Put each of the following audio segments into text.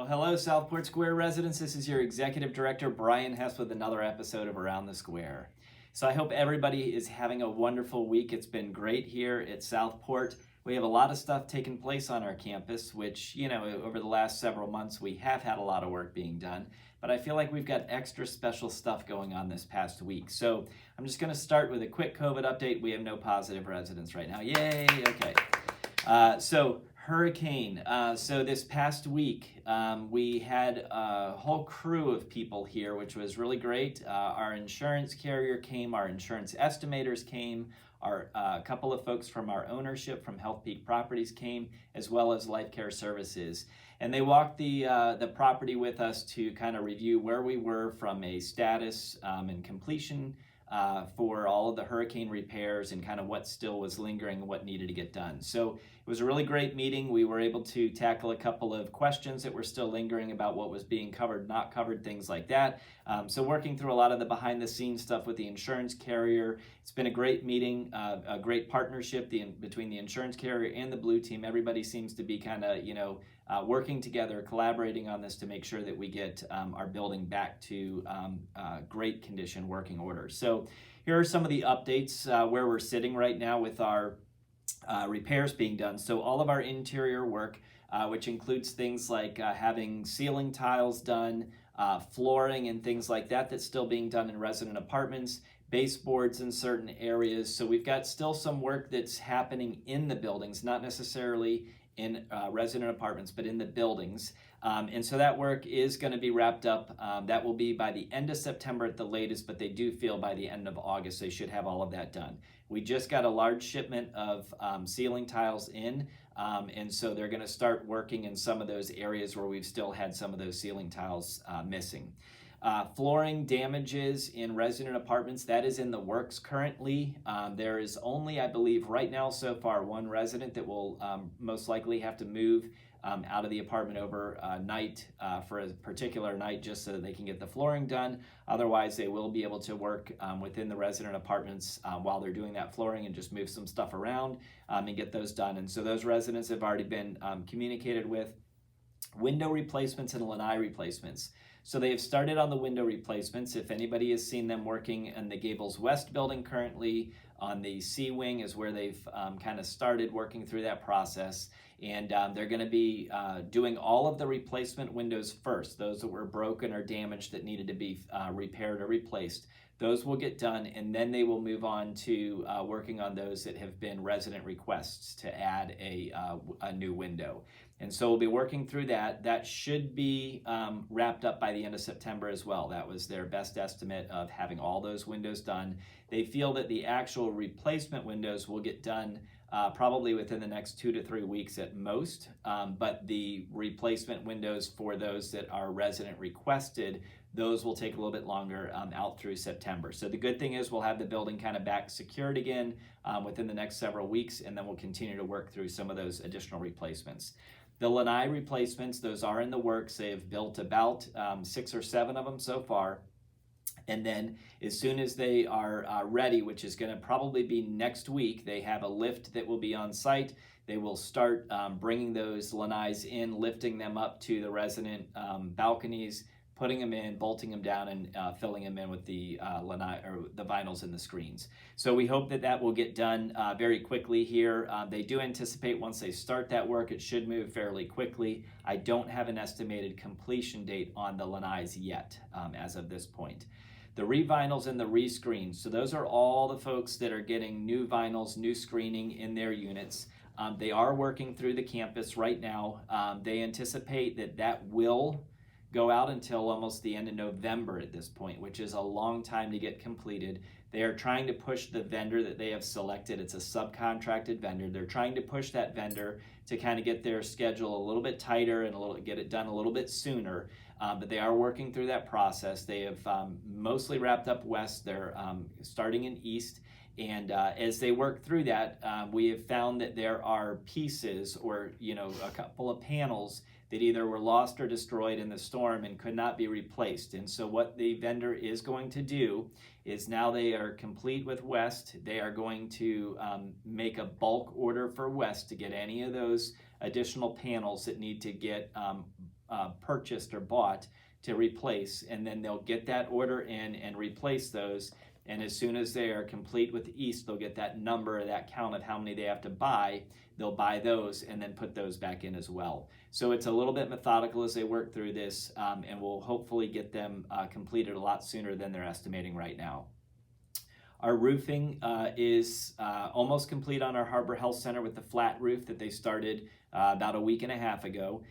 Well, hello, Southport Square residents. This is your Executive Director, Brian Hess, with another episode of Around the Square. So I hope everybody is having a wonderful week. It's been great here at Southport. We have a lot of stuff taking place on our campus, which, over the last several months, we have had a lot of work being done. But I feel like we've got extra special stuff going on this past week. So I'm just going to start with a quick COVID update. We have no positive residents right now. Yay! Okay. Hurricane. So this past week, we had a whole crew of people here, which was really great. Our insurance carrier came, our insurance estimators came, a couple of folks from our ownership from Health Peak Properties came, as well as Life Care Services. And they walked the property with us to kind of review where we were from a status and completion for all of the hurricane repairs and kind of what still was lingering and what needed to get done. So it was a really great meeting. We were able to tackle a couple of questions that were still lingering about what was being covered, not covered, things like that. So working through a lot of the behind the scenes stuff with the insurance carrier. It's been a great meeting, a great partnership between the insurance carrier and the Blue Team. Everybody seems to be kind of, working together, collaborating on this to make sure that we get our building back to great condition, working order. So here are some of the updates where we're sitting right now with our repairs being done. So all of our interior work, which includes things like having ceiling tiles done, flooring and things like that, that's still being done in resident apartments, baseboards in certain areas. So we've got still some work that's happening in the buildings, not necessarily in resident apartments, but in the buildings. And so that work is going to be wrapped up. That will be by the end of September at the latest, but they do feel by the end of August they should have all of that done. We just got a large shipment of ceiling tiles in, and so they're going to start working in some of those areas where we've still had some of those ceiling tiles missing. Flooring damages in resident apartments, that is in the works currently. There is only, I believe, right now so far, one resident that will most likely have to move out of the apartment over night for a particular night just so that they can get the flooring done. Otherwise, they will be able to work within the resident apartments while they're doing that flooring and just move some stuff around and get those done. And so those residents have already been communicated with. Window replacements and lanai replacements. So they have started on the window replacements. If anybody has seen them working in the Gables West building currently, on the C wing is where they've kind of started working through that process. And they're going to be doing all of the replacement windows first, those that were broken or damaged that needed to be repaired or replaced. Those will get done, and then they will move on to working on those that have been resident requests to add a new window. And so we'll be working through that. That should be wrapped up by the end of September as well. That was their best estimate of having all those windows done. They feel that the actual replacement windows will get done probably within the next 2 to 3 weeks at most, but the replacement windows for those that are resident requested, those will take a little bit longer out through September. So the good thing is we'll have the building kind of back secured again within the next several weeks, and then we'll continue to work through some of those additional replacements. The lanai replacements, those are in the works. They have built about 6 or 7 of them so far. And then as soon as they are ready, which is going to probably be next week, they have a lift that will be on site. They will start bringing those lanais in, lifting them up to the resident balconies, putting them in, bolting them down, and filling them in with the lanai or the vinyls and the screens. So we hope that that will get done very quickly here. They do anticipate once they start that work, it should move fairly quickly. I don't have an estimated completion date on the lanais yet as of this point. The revinyls and the rescreens, so those are all the folks that are getting new vinyls, new screening in their units. They are working through the campus right now. They anticipate that that will go out until almost the end of November at this point, which is a long time to get completed. They are trying to push the vendor that they have selected. It's a subcontracted vendor. They're trying to push that vendor to kind of get their schedule a little bit tighter and get it done a little bit sooner. But they are working through that process. They have mostly wrapped up west. They're starting in east. And as they work through that, we have found that there are pieces or, a couple of panels that either were lost or destroyed in the storm and could not be replaced. And so what the vendor is going to do is, now they are complete with West, they are going to make a bulk order for West to get any of those additional panels that need to get purchased or bought to replace, and then they'll get that order in and replace those. And as soon as they are complete with East, they'll get that number, that count of how many they have to buy. They'll buy those and then put those back in as well. So it's a little bit methodical as they work through this, and we'll hopefully get them completed a lot sooner than they're estimating right now. Our roofing is almost complete on our Harbor Health Center with the flat roof that they started about a week and a half ago.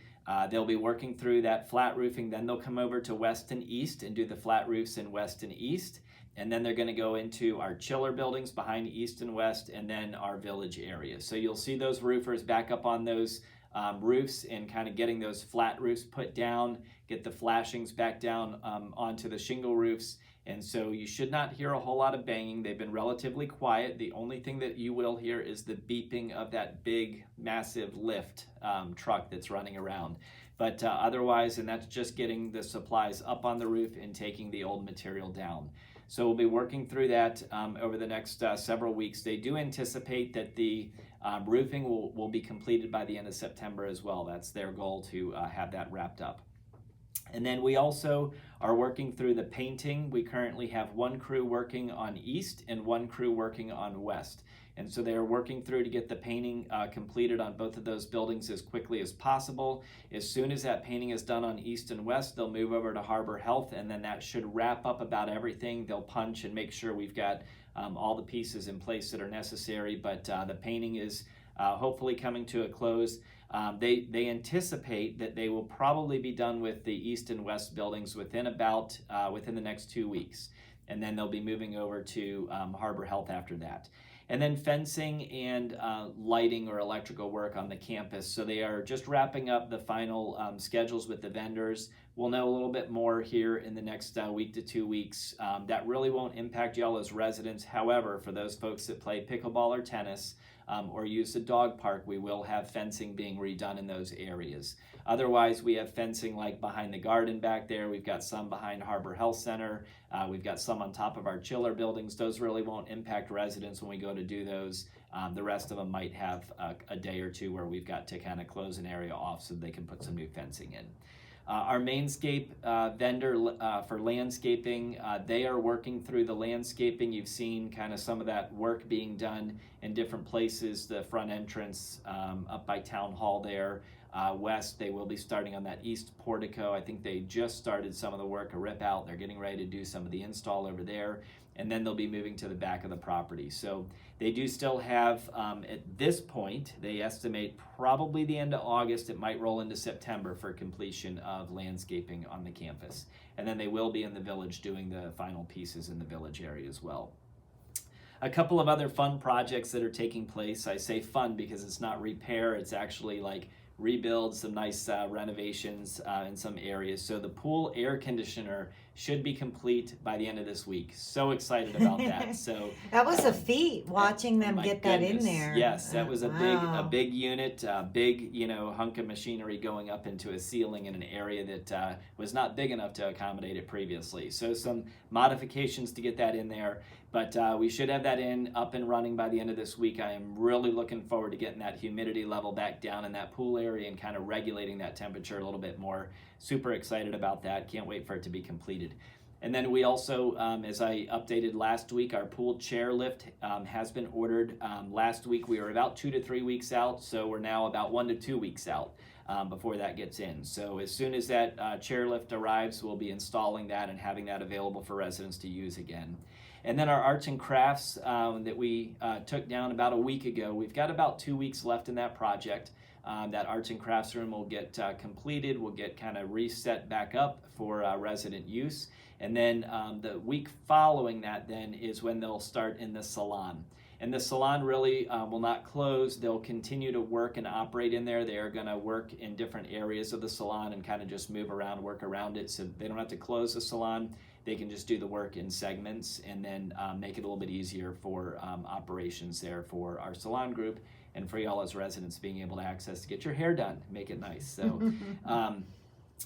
They'll be working through that flat roofing, then they'll come over to West and East and do the flat roofs in West and East. And then they're going to go into our chiller buildings behind East and West, and then our village area. So you'll see those roofers back up on those roofs and kind of getting those flat roofs put down, get the flashings back down onto the shingle roofs. And so you should not hear a whole lot of banging. They've been relatively quiet. The only thing that you will hear is the beeping of that big, massive lift truck that's running around. But otherwise, and that's just getting the supplies up on the roof and taking the old material down. So we'll be working through that over the next several weeks. They do anticipate that the roofing will be completed by the end of September as well. That's their goal, to have that wrapped up. And then we also are working through the painting. We currently have one crew working on East and one crew working on West. And so they are working through to get the painting completed on both of those buildings as quickly as possible. As soon as that painting is done on East and West, they'll move over to Harbor Health, and then that should wrap up about everything. They'll punch and make sure we've got all the pieces in place that are necessary, but the painting is hopefully coming to a close. They anticipate that they will probably be done with the East and West buildings within the next 2 weeks. And then they'll be moving over to Harbor Health after that. And then fencing and lighting or electrical work on the campus. So they are just wrapping up the final schedules with the vendors. We'll know a little bit more here in the next week to 2 weeks. That really won't impact y'all as residents. However, for those folks that play pickleball or tennis or use the dog park, we will have fencing being redone in those areas. Otherwise, we have fencing like behind the garden back there. We've got some behind Harbor Health Center. We've got some on top of our chiller buildings. Those really won't impact residents when we go to do those. The rest of them might have a day or two where we've got to kind of close an area off so they can put some new fencing in. Our Mainscape vendor for landscaping, they are working through the landscaping. You've seen kind of some of that work being done in different places. The front entrance up by Town Hall there. West, they will be starting on that east portico. I think they just started some of the work, a rip out. They're getting ready to do some of the install over there. And then they'll be moving to the back of the property. So they do still have, at this point, they estimate probably the end of August. It might roll into September for completion of landscaping on the campus. And then they will be in the village doing the final pieces in the village area as well. A couple of other fun projects that are taking place. I say fun because it's not repair, it's actually like rebuild, some nice renovations in some areas. So the pool air conditioner should be complete by the end of this week. So excited about that. So that was a feat watching them get that in there. Yes, that was a big unit, big hunk of machinery going up into a ceiling in an area that was not big enough to accommodate it previously. So some modifications to get that in there. But we should have that up and running by the end of this week. I am really looking forward to getting that humidity level back down in that pool area and kind of regulating that temperature a little bit more. Super excited about that. Can't wait for it to be completed. And then we also, as I updated last week, our pool chair lift has been ordered. Last week we were about 2 to 3 weeks out, so we're now about 1 to 2 weeks out before that gets in. So as soon as that chairlift arrives, we'll be installing that and having that available for residents to use again. And then our arts and crafts that we took down about a week ago, we've got about 2 weeks left in that project. That arts and crafts room will get completed, will get kind of reset back up for resident use. And then the week following that then is when they'll start in the salon. And the salon really will not close. They'll continue to work and operate in there. They are going to work in different areas of the salon and kind of just move around, work around it. So they don't have to close the salon. They can just do the work in segments and then make it a little bit easier for operations there for our salon group and for y'all as residents being able to access to get your hair done, make it nice. So.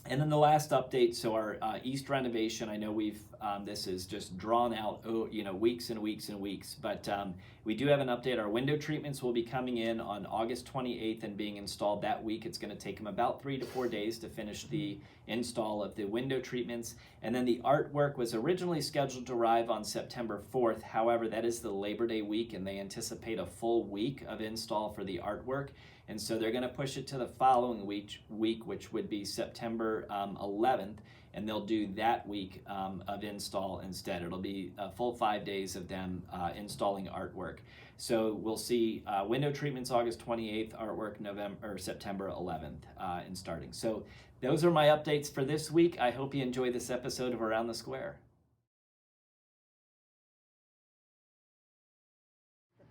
And then the last update, so our east renovation, I know we've This is just drawn out, weeks and weeks and weeks. But we do have an update. Our window treatments will be coming in on August 28th and being installed that week. It's going to take them about 3 to 4 days to finish the install of the window treatments. And then the artwork was originally scheduled to arrive on September 4th. However, that is the Labor Day week, and they anticipate a full week of install for the artwork. And so they're going to push it to the following week, which would be September 11th, and they'll do that week of install instead. It'll be a full 5 days of them installing artwork. So we'll see window treatments August 28th, artwork September 11th in starting. So those are my updates for this week. I hope you enjoy this episode of Around the Square.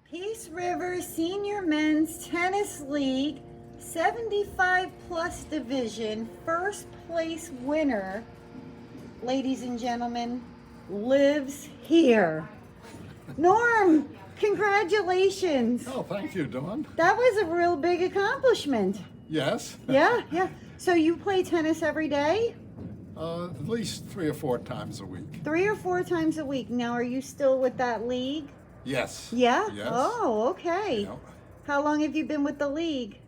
Peace River Senior Men's Tennis League 75 plus division first place winner, ladies and gentlemen, lives here. Norm, congratulations. Oh, thank you, Dawn. That was a real big accomplishment. Yes. Yeah. So you play tennis every day? At least 3 or 4 times a week. 3 or 4 times a week. Now, are you still with that league? Yes. Yeah? Yes. Oh, okay. Yep. How long have you been with the league?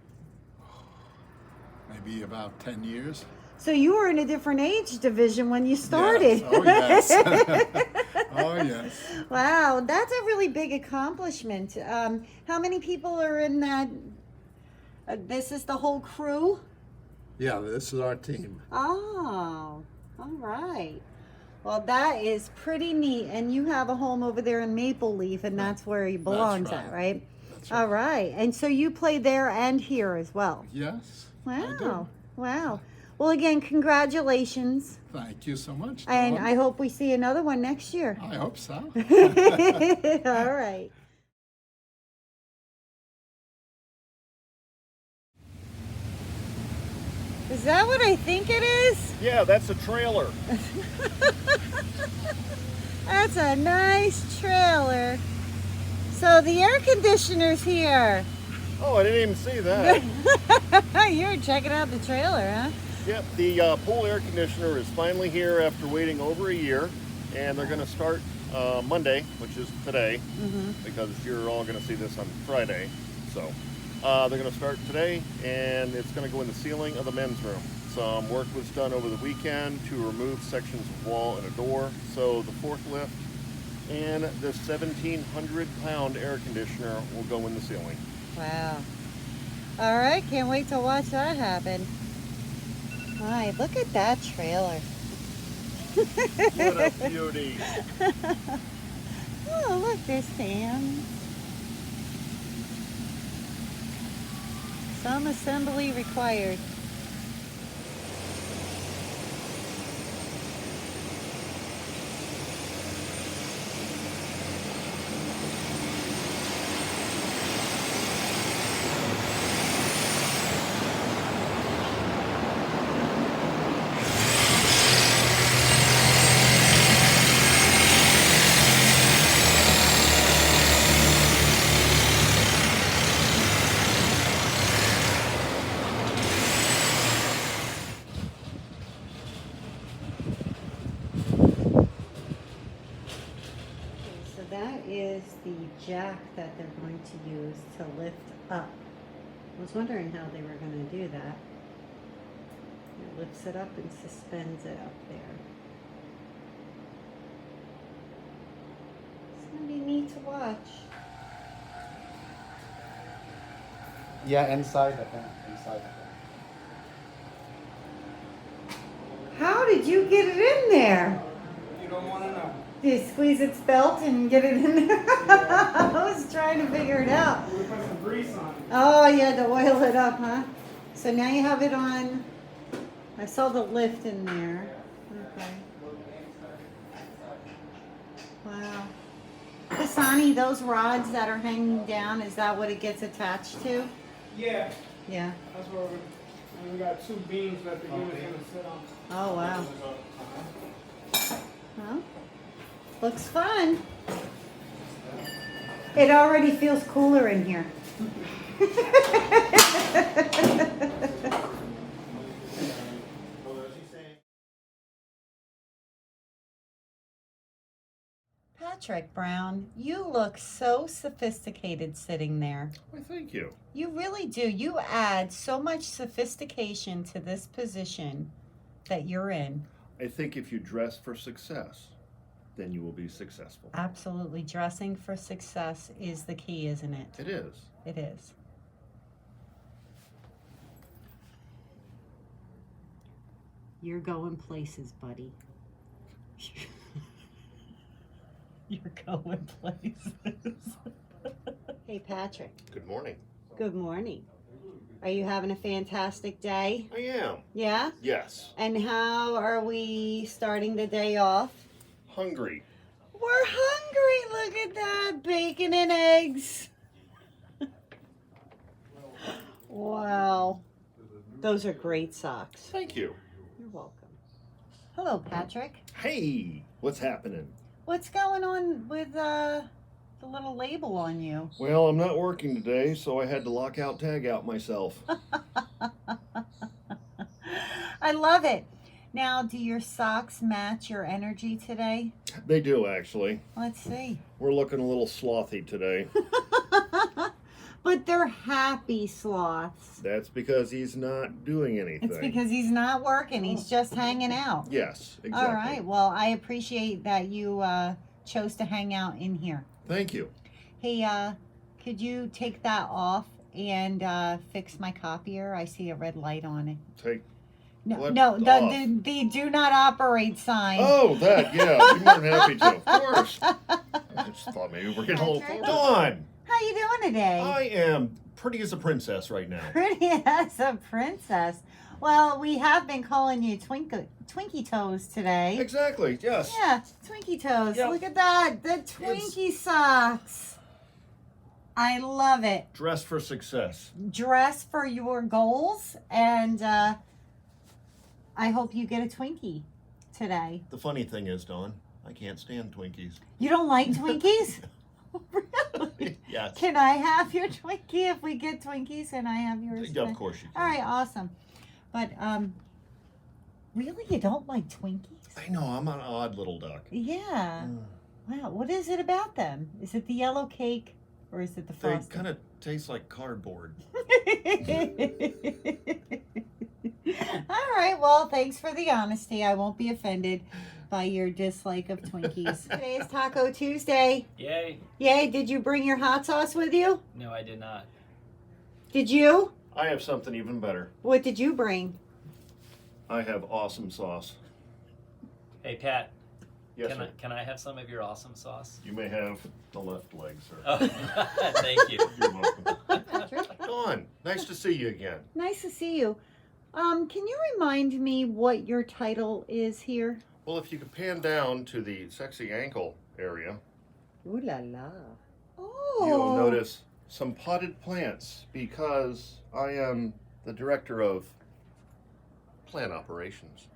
Maybe about 10 years. So you were in a different age division when you started. Yes. Oh, yes. Oh, yes. Wow, that's a really big accomplishment. How many people are in that? This is the whole crew? Yeah, this is our team. Oh, all right. Well, that is pretty neat. And you have a home over there in Maple Leaf, and that's where you belong at, right? That's All right. And so you play there and here as well. Yes. I Wow. do. Wow. Well, again, congratulations. Thank you so much, And Dawn. I hope we see another one next year. I hope so. All right. Is that what I think it is? Yeah, that's a trailer. That's a nice trailer. So the air conditioner's here. Oh, I didn't even see that. You were checking out the trailer, huh? Yep, the pool air conditioner is finally here after waiting over a year, and they're going to start Monday, which is today, because you're all going to see this on Friday. So they're going to start today, and it's going to go in the ceiling of the men's room. Some work was done over the weekend to remove sections of wall and a door, so the forklift and the 1,700-pound air conditioner will go in the ceiling. Wow. All right, can't wait to watch that happen. All right, look at that trailer. What a beauty. Oh, look, there's fans. Some assembly required. So that is the jack that they're going to use to lift up. I was wondering how they were going to do that. It lifts it up and suspends it up there. It's going to be neat to watch. Yeah, inside I think. Inside. How did you get it in there? You don't want to know. Did you squeeze its belt and get it in there? I was trying to figure it out. We put some grease on it. Oh, you had to oil it up, huh? So now you have it on. I saw the lift in there. Okay. Wow. Kasani, those rods that are hanging down, is that what it gets attached to? Yeah, Yeah. that's where we got 2 beams that the unit's going to sit on. Oh, wow. Well, looks fun. It already feels cooler in here. Patrick Brown, you look so sophisticated sitting there. Why, thank you. You really do. You add so much sophistication to this position that you're in. I think if you dress for success, then you will be successful. Absolutely. Dressing for success is the key, isn't it? It is. It is. You're going places, buddy. You're going places. Hey, Patrick. Good morning. Good morning. Are you having a fantastic day? I am. Yeah? Yes. And how are we starting the day off? Hungry. We're hungry. Look at that. Bacon and eggs. Wow. Those are great socks. Thank you. You're welcome. Hello, Patrick. Hey, what's happening? What's going on with the little label on you? Well, I'm not working today, so I had to lockout tag out myself. I love it. Now, do your socks match your energy today? They do, actually. Let's see. We're looking a little slothy today. But they're happy sloths. That's because he's not doing anything. It's because he's not working. He's just hanging out. Yes, exactly. All right. Well, I appreciate that you chose to hang out in here. Thank you. Hey, could you take that off and fix my copier? I see a red light on it. Take. No, What no, off? the do not operate sign. Oh, that, yeah. I'd be more than happy to. Of course. I just thought maybe we're getting a little. Patrick? Dawn! How you doing today? I am pretty as a princess right now. Pretty as a princess. Well, we have been calling you Twinkie Toes today. Exactly, yes. Yeah, Twinkie Toes. Yep. Look at that. The Twinkie socks. I love it. Dress for success. Dress for your goals, and I hope you get a Twinkie today. The funny thing is, Dawn, I can't stand Twinkies. You don't like Twinkies? Really? Yes. Can I have your Twinkie? If we get Twinkies, can I have yours? Yeah, of today? course you can. All right, awesome. But really, you don't like Twinkies? I know, I'm an odd little duck. Yeah. Wow. What is it about them? Is it the yellow cake, or is it the They frosting? kind of taste like cardboard. All right. Well, thanks for the honesty. I won't be offended by your dislike of Twinkies. Today is Taco Tuesday. Yay. Yay. Did you bring your hot sauce with you? No, I did not. Did you? I have something even better. What did you bring? I have awesome sauce. Hey, Pat, Yes, sir. can I have some of your awesome sauce? You may have the left leg, sir. Oh, thank you. You're welcome. Patrick. Dawn, nice to see you again. Nice to see you. Can you remind me what your title is here? Well, if you could pan down to the sexy ankle area, Ooh la la. Oh. you'll notice some potted plants because I am the director of plant operations.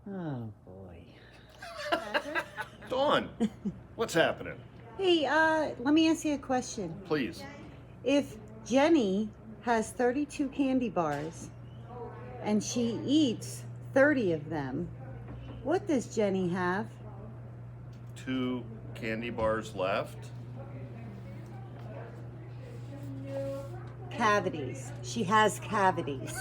Oh boy. Dawn, what's happening? Hey, let me ask you a question. Please. If Jenny has 32 candy bars and she eats 30 of them, what does Jenny have? 2 candy bars left. Cavities. She has cavities.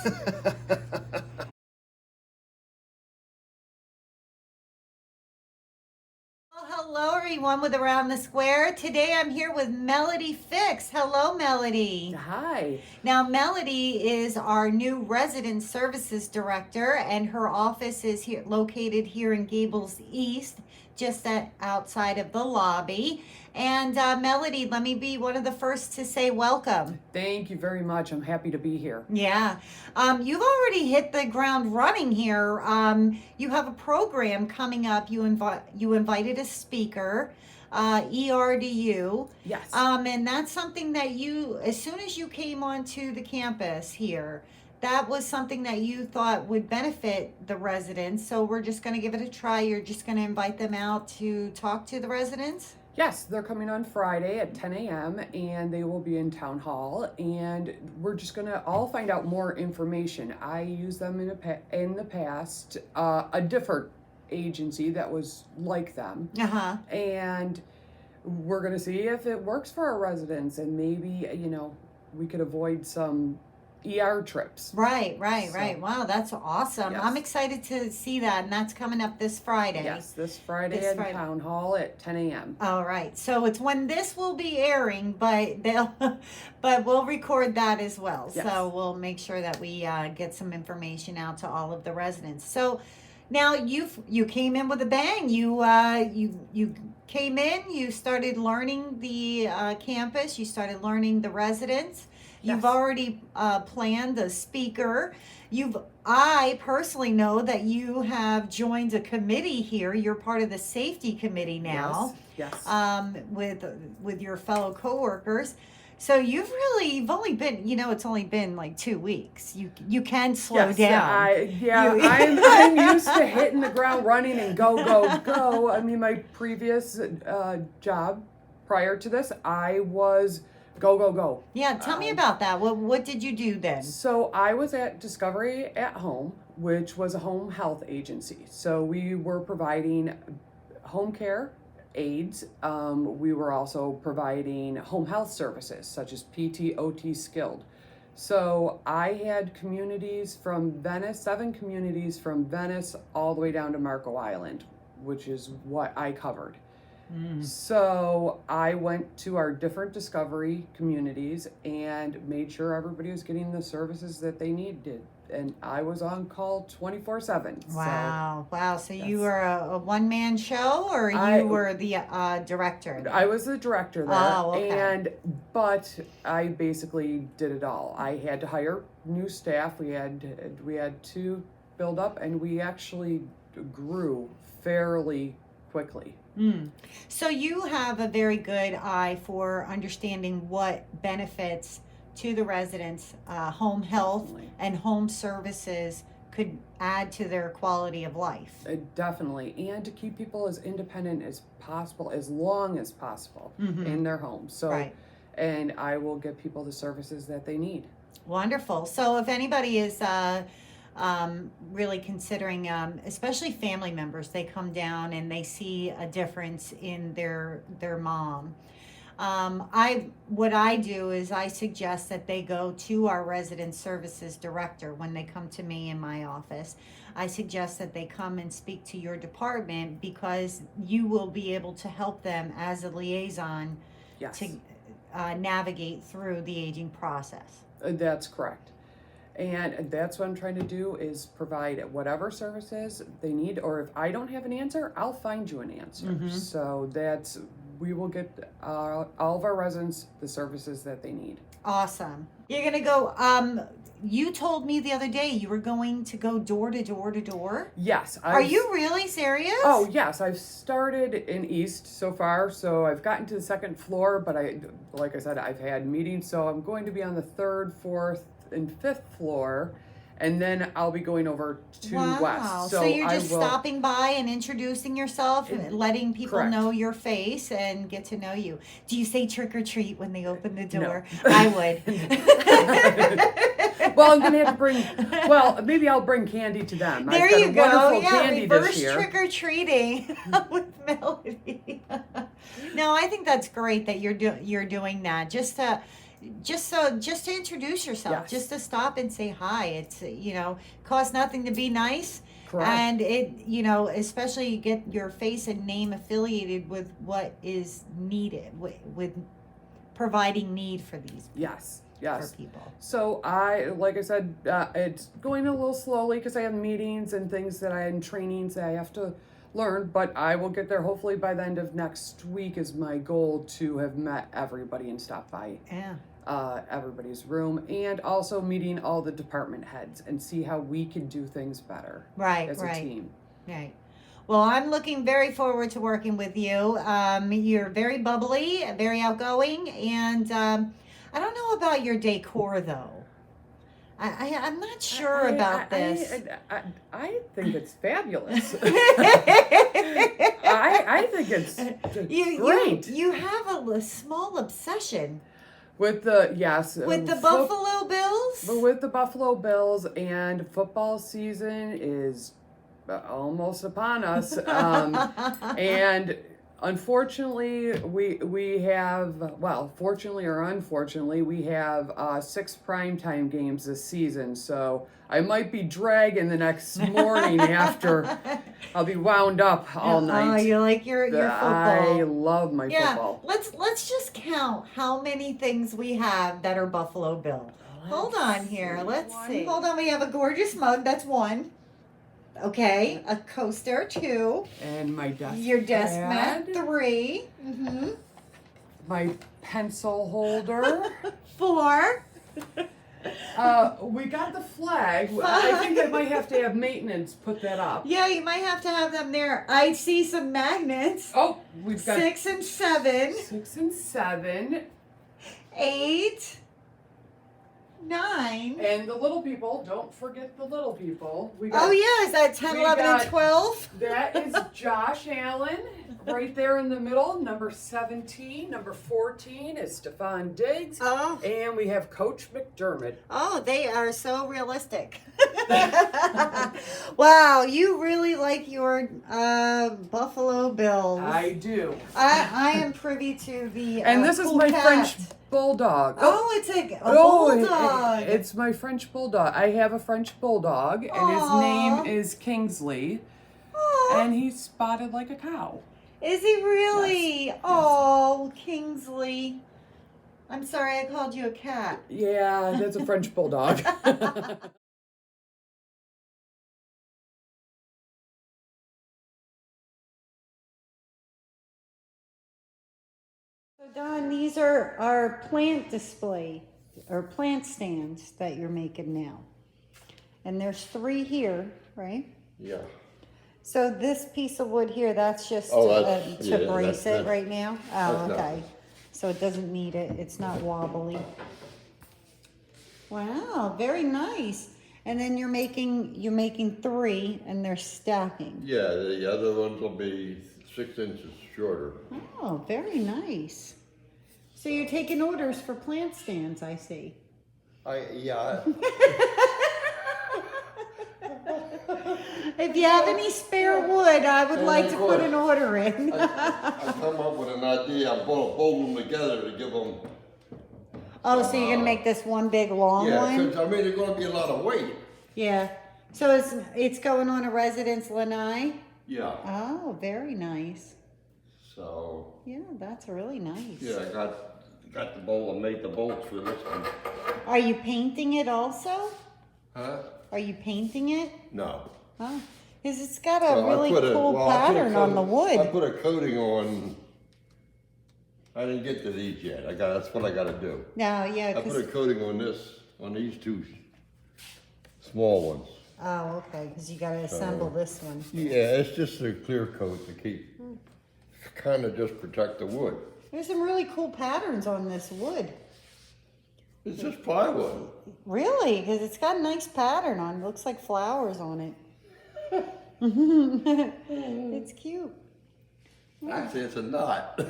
Well, hello everyone with Around the Square. Today I'm here with Melody Fix. Hello, Melody. Hi. Now, Melody is our new resident services director, and her office is here, located here in Gables East, just outside of the lobby. And Melody, let me be one of the first to say welcome. Thank you very much. I'm happy to be here. Yeah. You've already hit the ground running here. You have a program coming up. You invited a speaker, ERDU. Yes. And that's something that you, as soon as you came onto the campus here, that was something that you thought would benefit the residents. So we're just going to give it a try. You're just going to invite them out to talk to the residents? Yes, they're coming on Friday at 10 a.m. and they will be in town hall, and we're just gonna all find out more information. I used them in the past, a different agency that was like them, Uh-huh. and we're going to see if it works for our residents, and maybe, we could avoid some ER trips. Right. So- Wow, that's awesome. Yes. I'm excited to see that, and that's coming up this Friday. Yes, this Friday This at Friday. Town Hall at 10 a.m. All right. So it's when this will be airing, but but we'll record that as well. Yes. So we'll make sure that we get some information out to all of the residents. So now you came in with a bang. You came in. You started learning the campus. You started learning the residents. You've Yes. already planned a speaker. I personally know that you have joined a committee here. You're part of the safety committee now, Yes. with your fellow coworkers. So you've only been, it's only been like 2 weeks. You can slow Yes, down. You- I'm used to hitting the ground running and go. I mean, my previous job prior to this, I was go. Yeah, tell me about that. What did you do then? So I was at Discovery at Home, which was a home health agency. So we were providing home care aides. We were also providing home health services such as PT, OT, skilled. So I had communities from Venice, 7 communities from Venice all the way down to Marco Island, which is what I covered. So I went to our different Discovery communities and made sure everybody was getting the services that they needed. And I was on call 24/7. Wow. So you Yes. were a one-man show, or you were the director? I was the director there. Oh, okay. But I basically did it all. I had to hire new staff. We had to build up, and we actually grew fairly quickly. So you have a very good eye for understanding what benefits to the residents, home health Definitely. and home services could add to their quality of life. Definitely, and to keep people as independent as possible, as long as possible in their homes. So, Right. and I will give people the services that they need. Wonderful. So if anybody is really considering, especially family members, they come down and they see a difference in their mom. What I do is I suggest that they go to our resident services director when they come to me in my office. I suggest that they come and speak to your department, because you will be able to help them as a liaison Yes, to navigate through the aging process. that's correct. And that's what I'm trying to do, is provide whatever services they need, or if I don't have an answer, I'll find you an answer. So we will get all of our residents the services that they need. Awesome. You're gonna go. You told me the other day you were going to go door to door. Yes. Are you really serious? Oh, yes. I've started in East so far, so I've gotten to the 2nd floor, but like I said, I've had meetings, so I'm going to be on the 3rd, 4th, and 5th floor, and then I'll be going over to Wow. West. So you're I just will- stopping by and introducing yourself, and letting people Correct. know your face and get to know you. Do you say trick or treat when they open the No. door? I would. Well, I'm going to have to bring, maybe I'll bring candy to them. There I've got you a go. wonderful Yeah, candy reverse this year. trick or treating with Melody. No, I think that's great that you're doing that. Just to introduce yourself, Yes. just to stop and say hi. It's costs nothing to be nice. Correct. And it, especially you get your face and name affiliated with what is needed, with providing need for these Yes. for people. So like I said, it's going a little slowly because I have meetings and things and trainings that I have to learn, but I will get there hopefully by the end of next week is my goal, to have met everybody and stopped by Yeah. everybody's room, and also meeting all the department heads and see how we can do things better Right. as a team. Right. Well, I'm looking very forward to working with you. You're very bubbly, very outgoing, and I don't know about your decor though. I'm not sure about this. I think it's fabulous. I think it's great. You have a small obsession With the Buffalo Bills. With the Buffalo Bills, and football season is almost upon us, and Unfortunately, we have, well, fortunately or unfortunately, we have 6 primetime games this season. So I might be dragging the next morning after I'll be wound up all night. Oh, you like your I football. love my Yeah, football. let's just count how many things we have that are Buffalo Bill. Hold on here. Let's see. Hold on. We have a gorgeous mug. That's 1. Okay, a coaster 2. And my desk Your desk pad, mat 3. my pencil holder. 4. We got the flag. I think I might have to have maintenance put that up. Yeah, you might have to have them there. I see some magnets. Oh, we've got 6 and 7. 6 and 7. 8. 9. And the little people, don't forget the little people. We Oh yeah, is that 10, we 11, and got- 12? That is Josh Allen, right there in the middle. Number 17. Number 14 is Stephon Diggs. Oh. And we have Coach McDermott. Oh, they are so realistic. Wow, you really like your Buffalo Bills. I do. I am privy to the And this is cool my cat. French bulldog. Oh, it's a Oh, bulldog. it's my French bulldog. I have a French bulldog, and Aw. his name is Kingsley, Aw, and he's spotted like a cow. is he really? Oh, Kingsley. I'm sorry I called you a cat. Yeah, that's a French bulldog. So Don, these are our plant display or plant stands that you're making now. And there's 3 here, right? Yeah. So this piece of wood here, that's just Oh, that's- to yeah, brace that's- it right now? Oh, that's okay. nothing. So it doesn't need it, it's not wobbly. Wow, very nice. And then you're making 3 and they're stacking. Yeah, the other ones will be 6 inches shorter. Oh, very nice. So you're taking orders for plant stands, I see. If you have any spare wood, I would like to put an order in. I come up with an idea, I bolt them together to give them, Oh, so you're gonna make this one big long yeah, one? because I mean, they're gonna be a lot of weight. Yeah. So it's going on a residence lanai? Yeah, Oh, very nice. so, Yeah, that's really nice. yeah, I got the bolt, I made the bolts for this one. Are you painting it also? Huh? Are you painting it? No. Oh, because it's got a Well, really cool I put a pattern on the coat- I wood. put a coating on, I didn't get to these yet, that's what I gotta do. No, yeah, I put a because, coating on on these 2 small ones. oh, okay, because you gotta assemble this one. Yeah, it's just a clear coat to keep, kind of just protect the wood. There's some really cool patterns on this wood. It's just plywood. Really, because it's got a nice pattern on it. Looks like flowers on it. It's cute. Actually, it's a knot.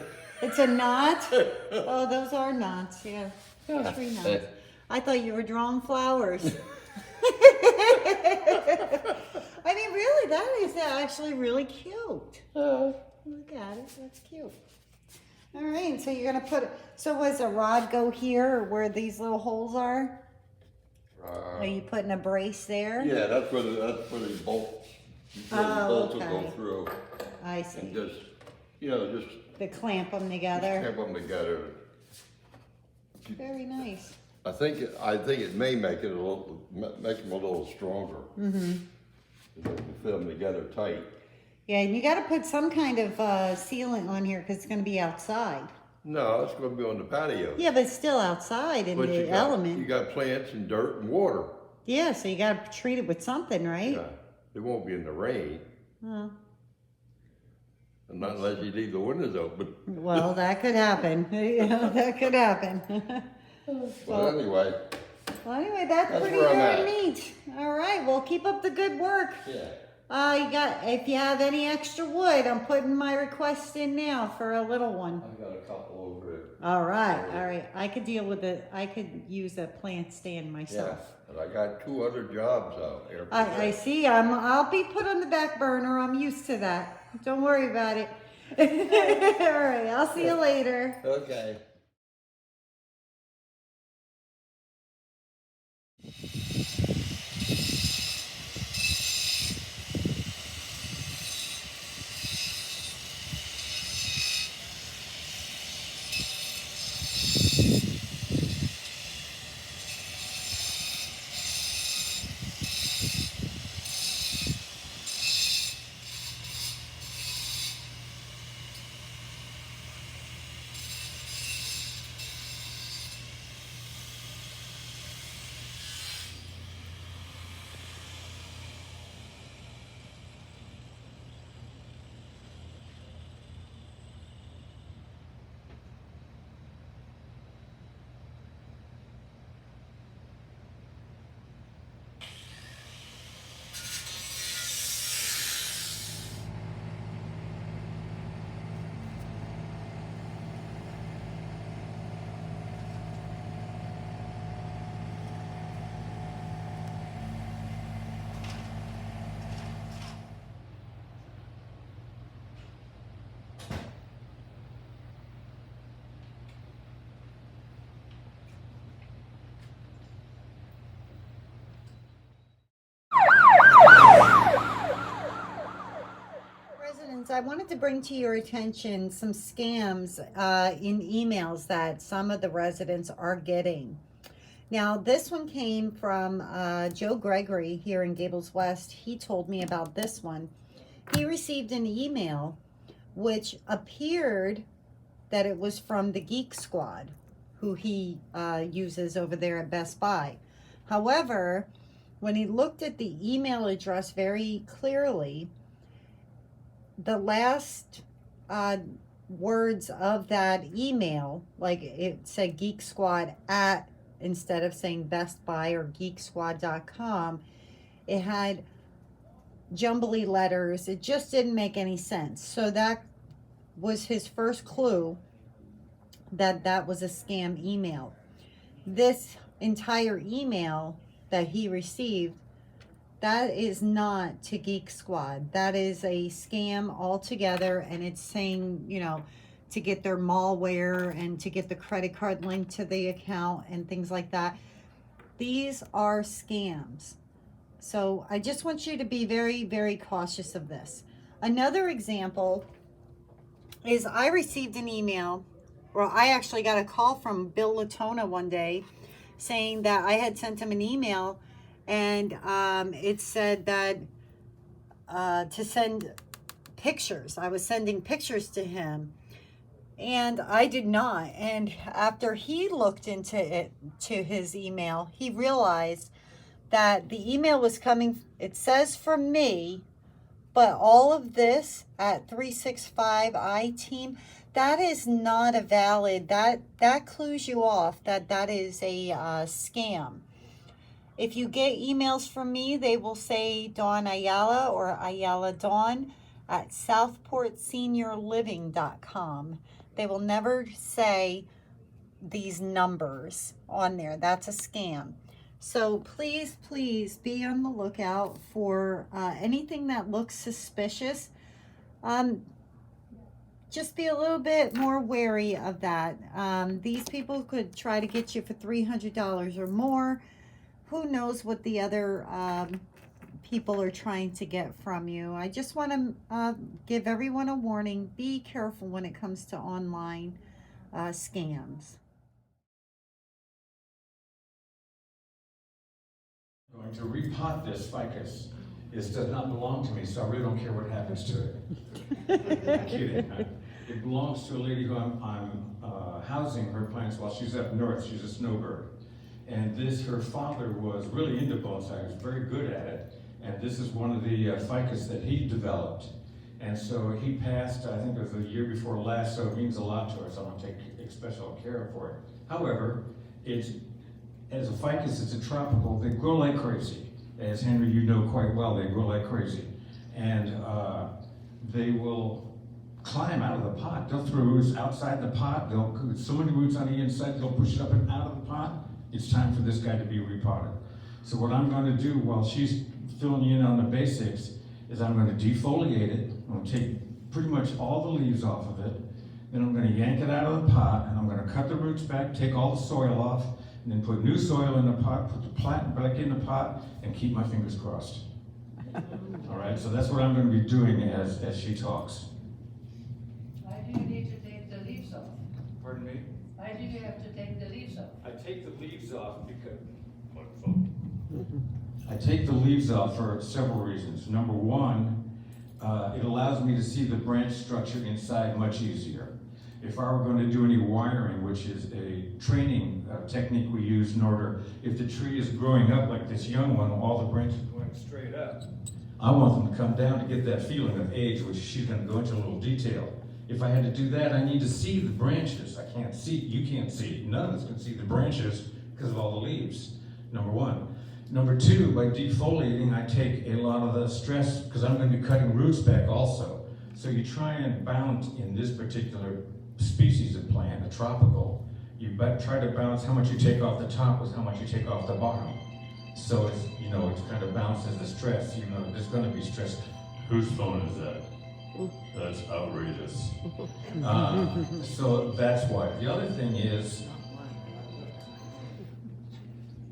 It's a knot? Oh, those are knots, yeah. Tree knots. I thought you were drawing flowers. I mean, really, that is actually really cute. Look at it, that's cute. All right, so you're gonna put, so was a rod go here where these little holes are? Are you putting a brace there? Yeah, that's where the bolts, the Oh, bolts will okay. go through I and see. just, just To clamp them together. clamp them together. Very nice. I think it may make it make them a little stronger. Mm-hmm. Fit them together tight. Yeah, and you gotta put some kind of sealant on here because it's gonna be outside. No, it's going to be on the patio. Yeah, but it's still outside in But the you element. got plants and dirt and water. Yeah, so you gotta treat it with something, right? Yeah, it won't be in the rain. Oh, And not unless you leave the windows open. well, that could happen. Yeah, that could happen. But anyway, Well, anyway, that's That's pretty where I'm darn at. neat. All right, well, keep up the good work. yeah. If you have any extra wood, I'm putting my request in now for a little one. I got a couple over there. All right. I could deal with it. I could use a plant stand Yeah, myself. and I got 2 other jobs out there. I see. I'll be put on the back burner. I'm used to that. Don't worry about it. All right, I'll see you later. Okay. Residents, I wanted to bring to your attention some scams in emails that some of the residents are getting. Now, this one came from Joe Gregory here in Gables West. He told me about this one. He received an email which appeared that it was from the Geek Squad, who he uses over there at Best Buy. However, when he looked at the email address very clearly, the last words of that email, like it said Geek Squad at, instead of saying Best Buy or geeksquad.com, it had jumbly letters. It just didn't make any sense. So that was his first clue that that was a scam email. This entire email that he received, that is not to Geek Squad. That is a scam altogether, and it's saying, you know, to get their malware and to get the credit card link to the account and things like that. These are scams. So I just want you to be very, very cautious of this. Another example is I received an email, or I actually got a call from Bill Latona one day saying that I had sent him an email, and it said that to send pictures. I was sending pictures to him, and I did not. And after he looked into it, to his email, he realized that the email was coming, it says from me, but all of this at 365 iTeam, that is not a valid, that clues you off that that is a scam. If you get emails from me, they will say Dawn Ayala or Ayala Dawn at southportseniorliving.com. They will never say these numbers on there. That's a scam. So please, please be on the lookout for anything that looks suspicious. Just be a little bit more wary of that. These people could try to get you for $300 or more. Who knows what the other people are trying to get from you. I just want to give everyone a warning. Be careful when it comes to online scams. I'm going to repot this ficus. This does not belong to me, so I really don't care what happens to it. I'm kidding. It belongs to a lady who I'm housing her plants while she's up north. She's a snowbird. And this, her father was really into bonsai. He was very good at it. And this is one of the ficus that he developed. And so he passed, I think it was the year before last, so it means a lot to us. I want to take special care for it. However, as a ficus, it's a tropical, they grow like crazy. As Henry, you know quite well, they grow like crazy. And they will climb out of the pot. They'll throw roots outside the pot. They'll put so many roots on the inside, they'll push it up and out of the pot. It's time for this guy to be repotted. So what I'm going to do while she's filling you in on the basics is I'm going to defoliate it. I'm going to take pretty much all the leaves off of it. Then I'm gonna yank it out of the pot, and I'm gonna cut the roots back, take all the soil off, and then put new soil in the pot, put the plant back in the pot, and keep my fingers crossed. All right, so that's what I'm gonna be doing as she talks. Why do you need to take the leaves off? Pardon me? Why do you have to take the leaves off? I take the leaves off for several reasons. Number one, it allows me to see the branch structure inside much easier. If I were going to do any wiring, which is a training technique we use in order, if the tree is growing up like this young one, all the branches going straight up, I want them to come down to get that feeling of age, which she's going to go into a little detail. If I had to do that, I need to see the branches. I can't see, you can't see, none of us can see the branches because of all the leaves, number one. Number two, by defoliating, I take a lot of the stress because I'm going to be cutting roots back also. So you try and balance in this particular species of plant, a tropical, you try to balance how much you take off the top with how much you take off the bottom. So it's, you know, it kind of balances the stress, even though there's going to be stress. Whose phone is that? That's outrageous. So that's why. The other thing is,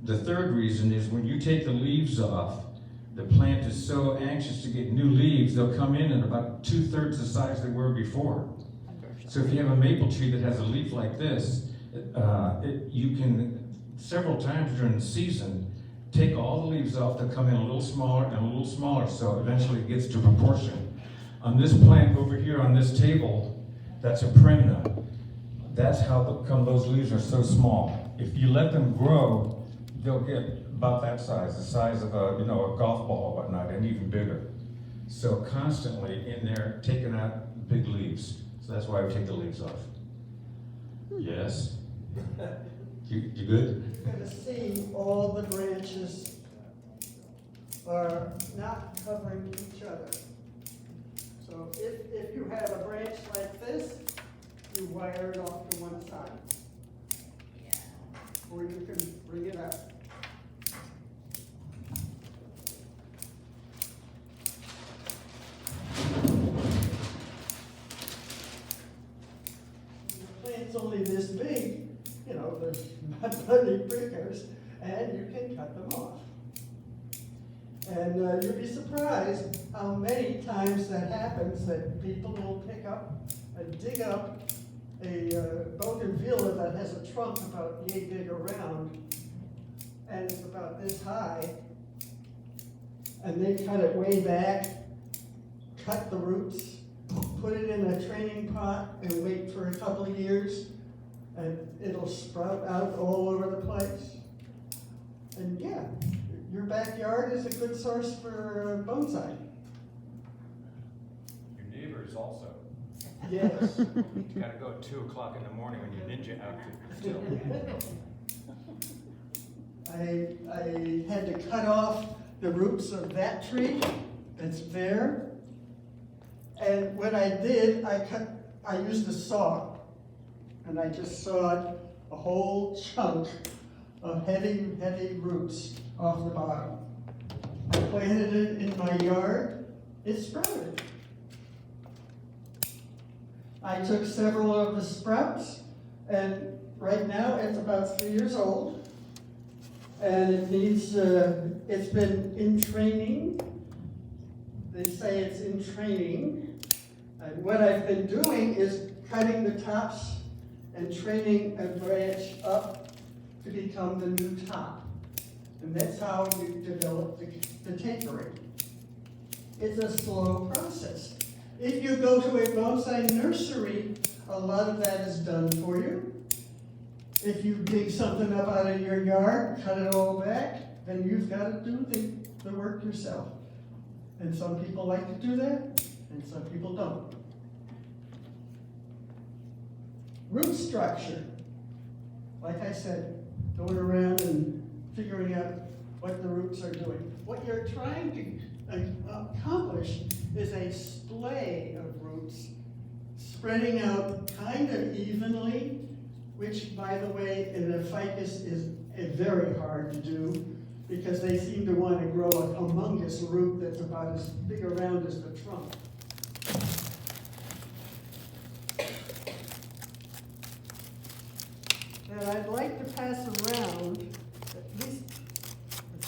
the third reason is when you take the leaves off, the plant is so anxious to get new leaves, they'll come in at about 2/3 the size they were before. So if you have a maple tree that has a leaf like this, you can, several times during the season, take all the leaves off, they'll come in a little smaller and a little smaller, so eventually it gets to proportion. On this plant over here on this table, that's a Primna. That's how come those leaves are so small. If you let them grow, they'll get about that size, the size of a, you know, a golf ball or whatnot, and even bigger. So constantly in there, taking out big leaves. So that's why I take the leaves off. Yes? You good? You're gonna see all the branches are not covering each other. So if you have a branch like this, you wire it off to one side. Or you can bring it up. The plant's only this big, you know, there's not many prickers, and you can cut them off. And you'll be surprised how many times that happens, that people will pick up and dig up a bougainvillea that has a trunk about yay big around, and it's about this high, and they cut it way back, cut the roots, put it in a training pot, and wait for a couple of years, and it'll sprout out all over the place. And yeah, your backyard is a good source for bonsai. Your neighbors also. Yes. You gotta go at 2 o'clock in the morning when your ninja outfit is still. I had to cut off the roots of that tree that's there. And what I did, I used a saw, and I just sawed a whole chunk of heavy, heavy roots off the bottom. I planted it in my yard, it sprouted. I took several of the sprouts, and right now it's about 3 years old. And it needs, it's been in training. They say it's in training. And what I've been doing is cutting the tops and training a branch up to become the new top. And that's how you develop the tapering. It's a slow process. If you go to a bonsai nursery, a lot of that is done for you. If you dig something up out of your yard, cut it all back, then you've got to do the work yourself. And some people like to do that, and some people don't. Root structure. Like I said, going around and figuring out what the roots are doing. What you're trying to accomplish is a splay of roots spreading out kind of evenly, which, by the way, in a ficus is very hard to do because they seem to want to grow a humongous root that's about as big around as the trunk.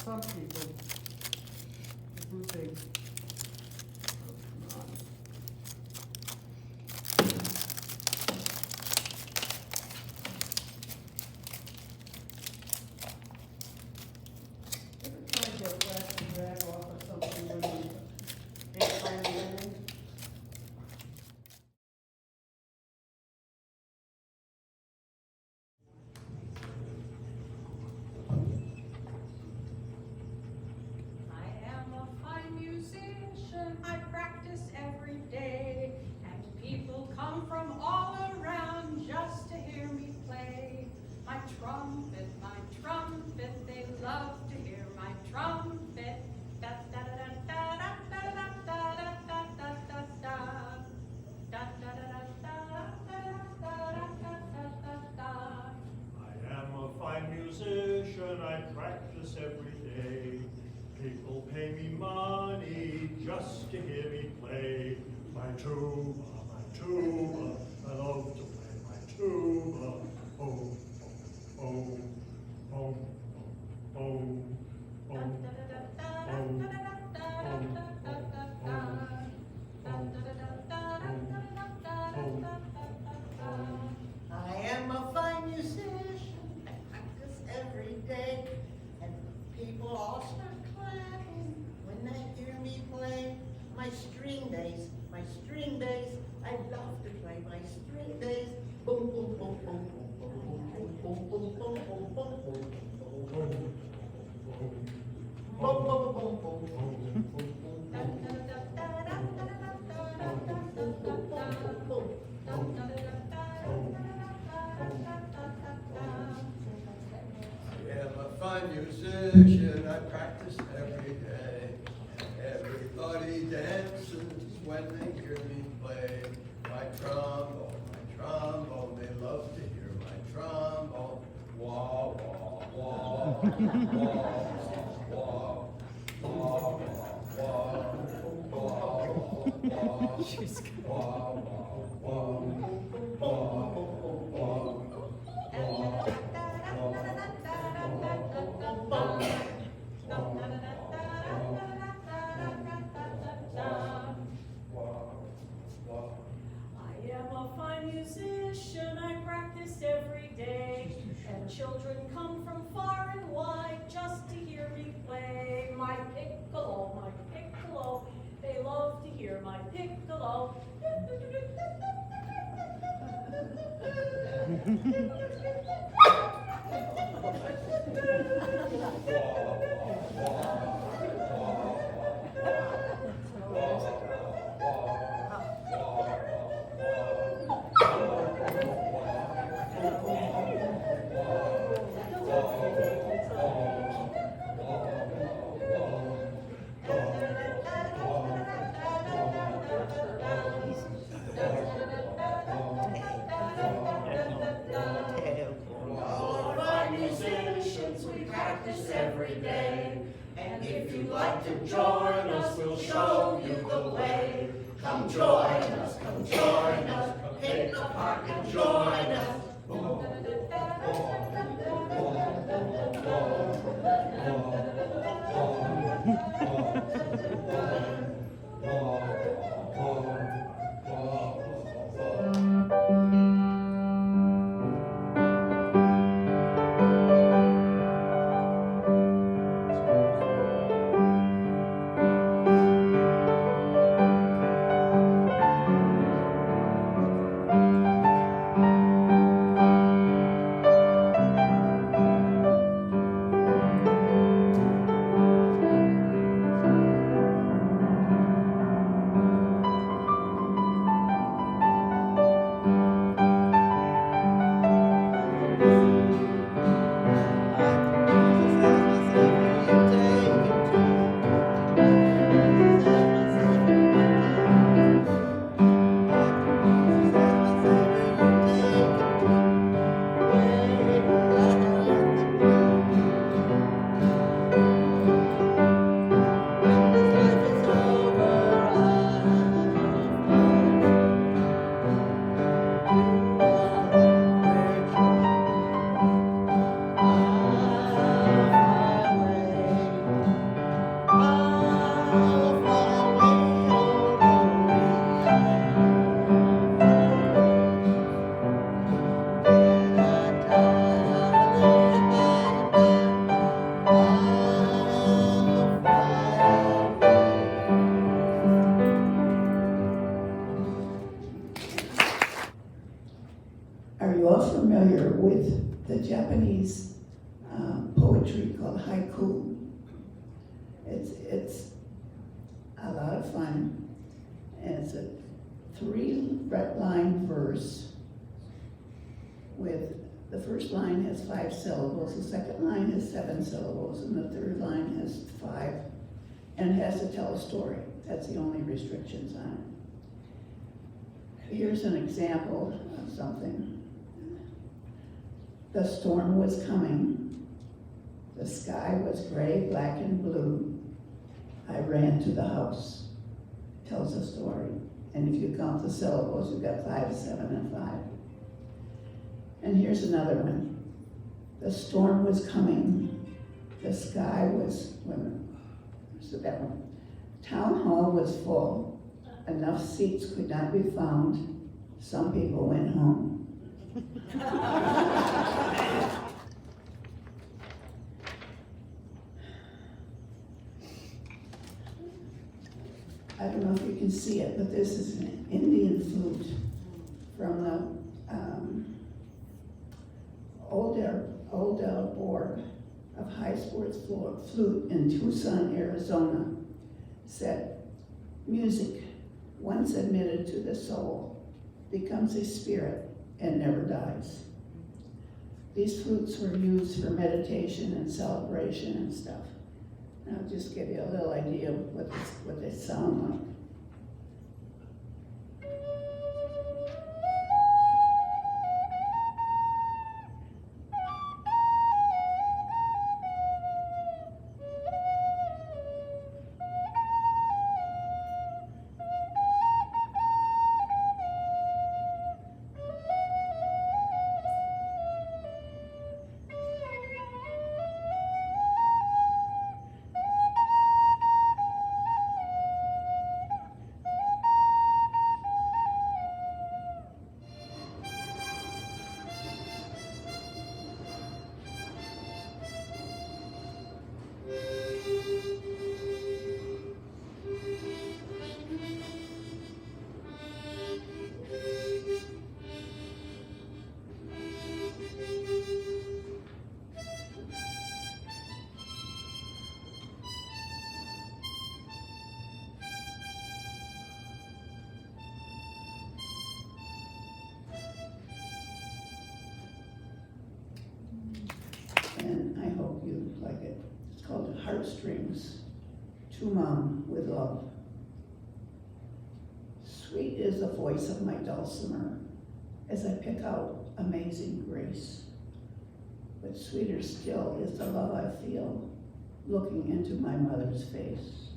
some people. Grouping. Try to get wet and drag off of something when you can't find anything. I am a fine musician, I practice every day, and people come from all around just to hear me play. My trumpet, they love to hear my trumpet. Da da da da da da da da da da da da da. Da da da da da da da da. I am a fine musician, I practice every day. People pay me money just to hear me play. My tuba, I love to play my tuba. Oh, oh, oh, oh, oh, oh, I am a fine musician, I practice every day, and people all start clapping when they hear me play. My string bass, I love to play my string bass. Boom, boom, boom, boom, boom, boom, boom, boom, boom, boom, boom, boom, boom, boom, I am a fine musician, I practice every day. Everybody dances when they hear me play. My trombone, they love to hear my trombone. Wah, wah, wah, wah, wah, wah, wah, I am a fine musician, I practice every day, and children come from far and wide just to hear me play. My piccolo, they love to hear my piccolo. Every day, and if you'd like to join us, we'll show you the way. Come join us, hit the park and join us. cool. It's a lot of fun. And it's a 3-line verse with the first line has 5 syllables, the second line has 7 syllables, and the third line has 5, and it has to tell a story. That's the only restrictions on it. Here's an example of something. The storm was coming. The sky was gray, black, and blue. I ran to the house. Tells a story. And if you count the syllables, you've got 5, 7, and 5. And here's another one. The storm was coming. The sky was, so that one. Town hall was full. Enough seats could not be found. Some people went home. I don't know if you can see it, but this is an Indian flute from the Odell Board of High Sports Flute in Tucson, Arizona. Said, music, once admitted to the soul, becomes a spirit and never dies. These flutes were used for meditation and celebration and stuff. And I'll just give you a little idea of what they sound like. And I hope you like it. It's called Heartstrings, to Mom with Love. Sweet is the voice of my dulcimer as I pick out Amazing Grace. But sweeter still is the love I feel looking into my mother's face.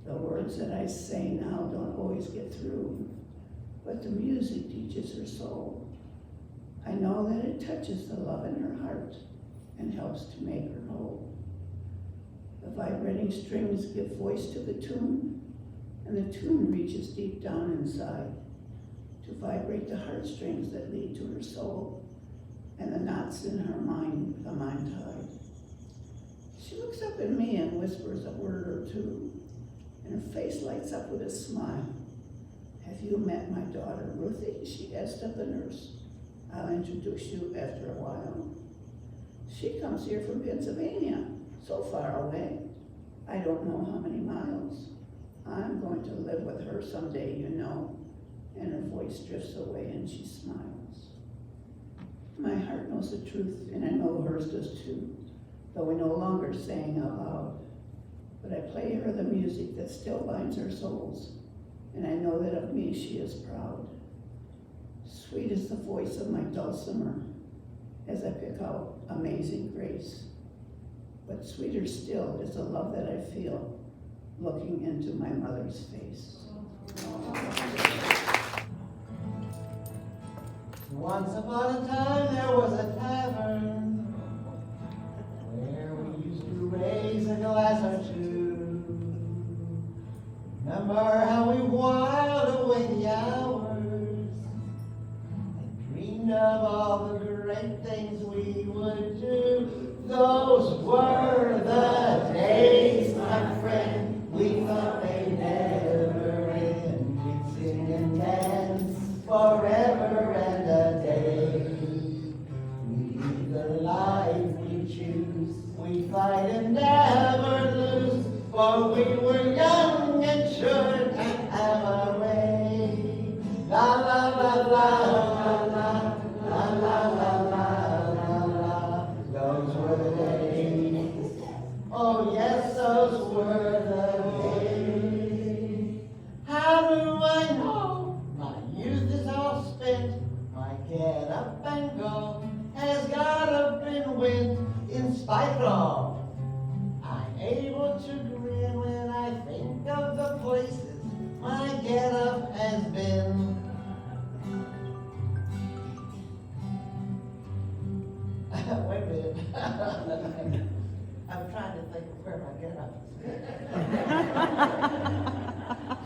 The words that I say now don't always get through, but the music teaches her soul. I know that it touches the love in her heart and helps to make her whole. The vibrating strings give voice to the tune, and the tune reaches deep down inside to vibrate the heartstrings that lead to her soul, and the knots in her mind become untied. She looks up at me and whispers a word or two, and her face lights up with a smile. Have you met my daughter, Ruthie? She asked of the nurse. I'll introduce you after a while. She comes here from Pennsylvania, so far away. I don't know how many miles. I'm going to live with her someday, you know. And her voice drifts away and she smiles. My heart knows the truth, and I know hers does too, though we no longer saying out loud. But I play her the music that still binds our souls, and I know that of me she is proud. Sweet is the voice of my dulcimer as I pick out Amazing Grace. But sweeter still is the love that I feel looking into my mother's face. Once upon a time there was a tavern where we used to raise a glass or two. Remember how we whiled away the hours and dreamed of all the great things we would do. Those were the days, my friend, we thought they'd never end. We'd sing and dance forever and a day. We live the life we choose, we fight and never lose, for we were young and sure to have our way. La la la la la la la la la la la. Those were the days. Oh yes, those were the days. How do I know my youth is all spent? My get up and go has gotta been went in spite of all. I'm able to grin when I think of the places my get up has been. Wait a minute. I'm trying to think of where my get up is.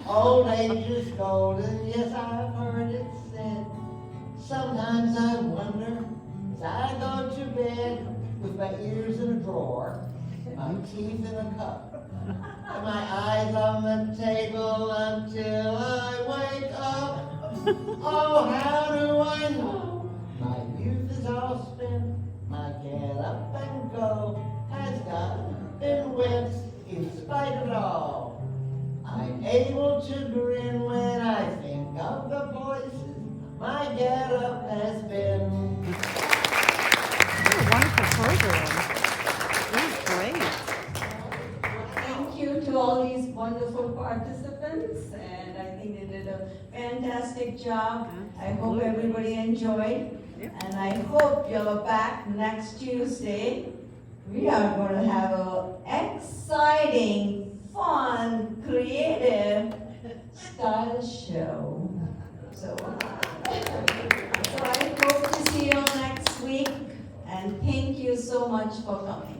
Old age is golden, yes, I've heard it said. Sometimes I wonder, as I go to bed with my ears in a drawer, my teeth in a cup, and my eyes on the table until I wake up. Oh, how do I know my youth is all spent? My get up and go has got been went in spite of it all. I'm able to grin when I think of the places my get up has been. What a wonderful program. It was great. Thank you to all these wonderful participants, and I think they did a fantastic job. I hope everybody enjoyed, and I hope you're back next Tuesday. We are going to have an exciting, fun, creative style show. So I hope to see you next week, and thank you so much for coming.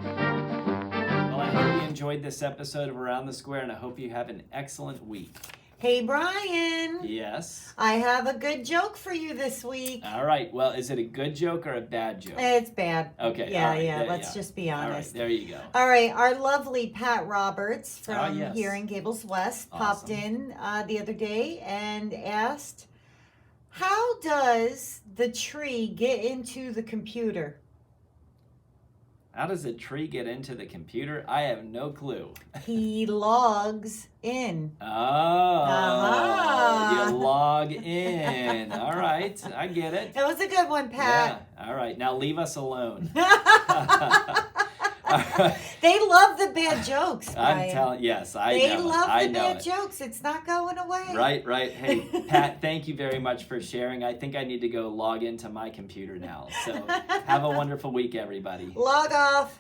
Well, I hope you enjoyed this episode of Around the Square, and I hope you have an excellent week. Hey, Brian. Yes? I have a good joke for you this week. All right. Well, is it a good joke or a bad joke? It's bad. Okay. Yeah, all right, yeah. there- Let's just be All right, honest. there you go. All right, our lovely Pat Roberts from yes. here in Gables West popped in the other day and asked, how does the tree get into the computer? How does a tree get into the computer? I have no clue. He logs in. Oh, Ah. you log in. All right, I get it. That was a good one, Pat. Yeah. All right, now leave us alone. They love the bad jokes, Brian. I'm telling. Yes, I know. They love I the know bad it. jokes. It's not going away. Right, right. Hey, Pat, thank you very much for sharing. I think I need to go log into my computer now. So have a wonderful week, everybody. Log off.